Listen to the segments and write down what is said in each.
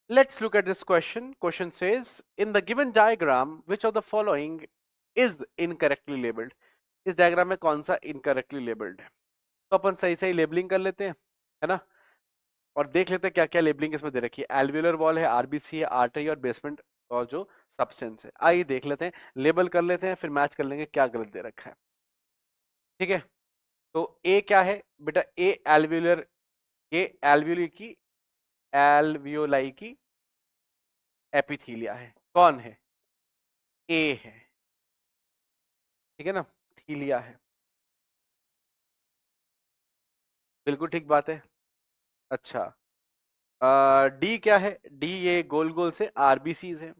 Let's look at this question. Question says, in the given diagram, which of the following is incorrectly labeled? इस diagram में कौन सा incorrectly labelled है? तो अपन सही सही लेबलिंग कर लेते हैं, है ना, और देख लेते हैं क्या क्या लेबलिंग इसमें दे रखी है। एल्वियोलर वॉल है, आरबीसी है, आर्टरी और बेसमेंट और जो सब्सटेंस है। आइए देख लेते हैं, लेबल कर लेते हैं, फिर मैच कर लेंगे क्या गलत दे रखा है। ठीक है, तो ए क्या है बेटा? ए एल्वियोलर, ए एल्वियोली की, एल्वियोलाई की एपिथीलिया है। कौन है? ए है, ठीक है ना, थीलिया है। बिल्कुल ठीक बात है। अच्छा, डी क्या है? डी ये गोल गोल से आरबीसीज है,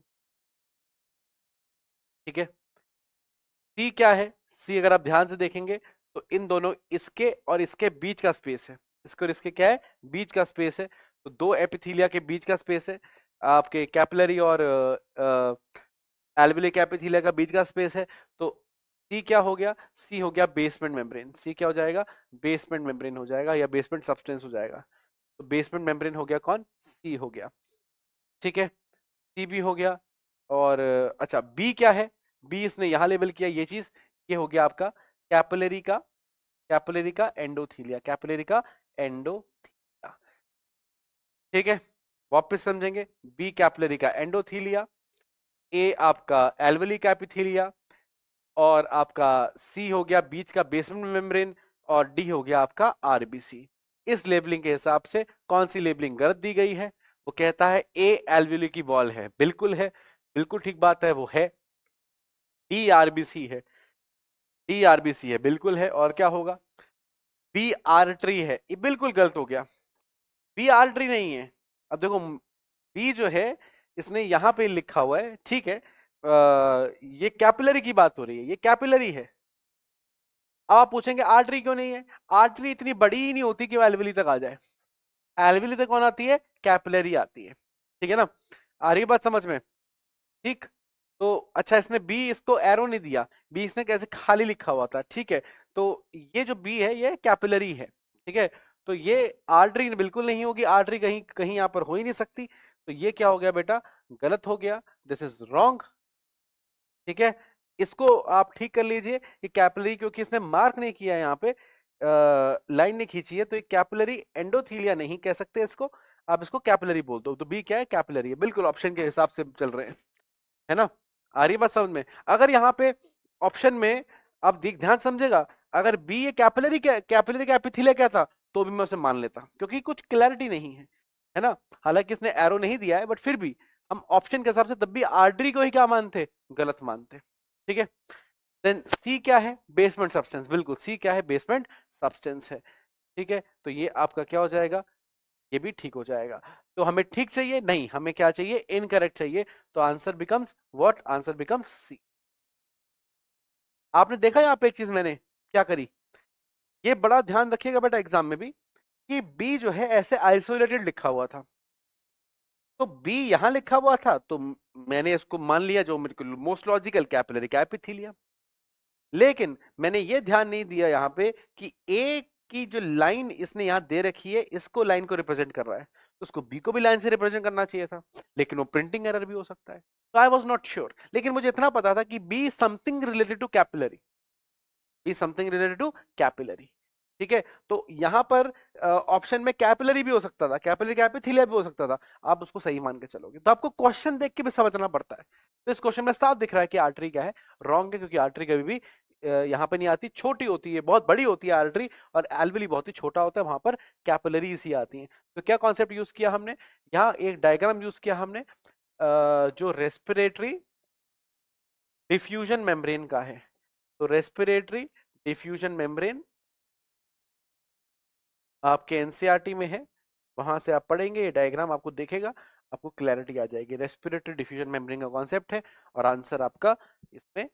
ठीक है। सी क्या है? सी अगर आप ध्यान से देखेंगे तो इन दोनों, इसके और इसके बीच का स्पेस है। इसके और इसके क्या है? बीच का स्पेस है। तो दो एपिथीलिया के बीच का स्पेस है, आपके कैपिलरी और एल्वियोलिक एपिथीलिया का बीच का स्पेस है। तो सी क्या हो गया? सी हो गया बेसमेंट मेम्ब्रेन। सी क्या हो जाएगा? बेसमेंट मेम्ब्रेन हो जाएगा, या बेसमेंट सब्सटेंस हो जाएगा। तो बेसमेंट मेम्ब्रेन हो गया कौन? सी हो गया, ठीक है। सी भी हो गया। और अच्छा, बी क्या है? बी इसने यहां लेबल किया ये चीज, ये हो गया आपका कैपिलरी का, कैपिलरी का एंडोथीलिया, कैपिलरी का एंडोथीलिया, ठीक है। वापस समझेंगे, बी कैपिलरी का एंडोथीलिया, ए आपका एल्वेलिक एपिथीलिया, और आपका सी हो गया बीच का बेसमेंट मेम्ब्रेन, और डी हो गया आपका आरबीसी। इस लेबलिंग के हिसाब से कौन सी लेबलिंग गलत दी गई है? वो कहता है ए एल्वेली की वॉल है, बिल्कुल है, बिल्कुल ठीक बात है, वो है। डी आरबीसी है, डी आरबीसी है, बिल्कुल है। और क्या होगा? बी आर्टरी है, ये बिल्कुल गलत हो गया। बी आर्टरी नहीं है। अब देखो, बी जो है इसने यहां पे लिखा हुआ है, ठीक है, ये कैपिलरी की बात हो रही है, ये कैपिलरी है। अब आप पूछेंगे आर्टरी क्यों नहीं है? आर्टरी इतनी बड़ी ही नहीं होती कि वो एल्वेली तक आ जाए। एल्वेली तक कौन आती है? कैपिलरी आती है, ठीक है ना। आ रही बात समझ में? ठीक। तो अच्छा, इसने बी, इसको एरो नहीं दिया, बी इसने कैसे खाली लिखा हुआ था, ठीक है। तो ये जो बी है ये कैपिलरी है, ठीक है। तो ये आर्टरी बिल्कुल नहीं होगी, आर्टरी कहीं कहीं यहां पर हो ही नहीं सकती। तो ये क्या हो गया बेटा? गलत हो गया, दिस इज रॉन्ग, ठीक है। इसको आप ठीक कर लीजिए कि कैपिलरी, क्योंकि इसने मार्क नहीं किया यहाँ पे, लाइन नहीं खींची है, तो ये कैपिलरी एंडोथीलिया नहीं कह सकते इसको, आप इसको कैपिलरी बोल दो। तो बी क्या है? कैपिलरी है, बिल्कुल ऑप्शन के हिसाब से चल रहे हैं, है ना। आ रही बात समझ में? अगर यहाँ पे ऑप्शन में आप ध्यान समझेगा, अगर बी ये कैपिलरी, कैपिलरी का एपिथीलिया क्या था, तो भी मैं उसे मान लेता, क्योंकि कुछ क्लैरिटी नहीं है ना। हालांकि इसने एरो नहीं दिया है, बट फिर भी हम ऑप्शन के हिसाब से तब भी आर्टरी को ही क्या मानते? गलत मानते, ठीक है। देन सी क्या है? बेसमेंट सब्सटेंस, बिल्कुल सी क्या है? बेसमेंट सब्सटेंस है, ठीक है। तो ये आपका क्या हो जाएगा? ये भी ठीक हो जाएगा। तो हमें ठीक चाहिए नहीं, हमें क्या चाहिए? इनकरेक्ट चाहिए। तो answer becomes what? Answer becomes C. आपने देखा यहाँ पे एक चीज मैंने क्या करी, ये बड़ा ध्यान रखिएगा बेटा एग्जाम में भी, कि बी जो है ऐसे आइसोलेटेड लिखा हुआ था। तो बी यहां लिखा हुआ था, तो मैंने इसको मान लिया, जो मेरे को मोस्ट लॉजिकल, कैपिलरी का एपिथीलियम। लेकिन मैंने ये ध्यान नहीं दिया यहाँ पे कि ए की जो लाइन इसने यहाँ दे रखी है, इसको लाइन को रिप्रेजेंट कर रहा है, तो उसको बी को भी लाइन से रिप्रेजेंट करना चाहिए था। लेकिन वो प्रिंटिंग एरर भी हो सकता है। तो आई वॉज नॉट श्योर, लेकिन मुझे इतना पता था कि be something related to capillary, be something related to capillary, ठीक है। तो यहां पर ऑप्शन में कैपिलरी भी हो सकता था, कैपिलरी का एपिथेलिया भी हो सकता था, आप उसको सही मान के चलोगे। तो आपको क्वेश्चन देख के भी समझना पड़ता है। तो इस क्वेश्चन में साफ दिख रहा है कि आर्टरी क्या है? रॉन्ग है, क्योंकि आर्टरी कभी भी यहाँ पे नहीं आती, छोटी होती है, बहुत बड़ी होती है आर्टरी, और एल्वेली बहुत ही छोटा होता है, वहां पर कैपिलरीज ही आती हैं। तो क्या कॉन्सेप्ट यूज किया हमने? यहाँ एक डायग्राम यूज किया हमने, जो रेस्पिरेटरी डिफ्यूजन मेम्ब्रेन का है। तो रेस्पिरेटरी डिफ्यूजन मेम्ब्रेन आपके एनसीईआरटी में है, वहां से आप पढ़ेंगे, ये डायग्राम आपको देखेगा, आपको क्लैरिटी आ जाएगी। रेस्पिरेटरी डिफ्यूजन मेम्ब्रेन का कॉन्सेप्ट है, और आंसर आपका इसमें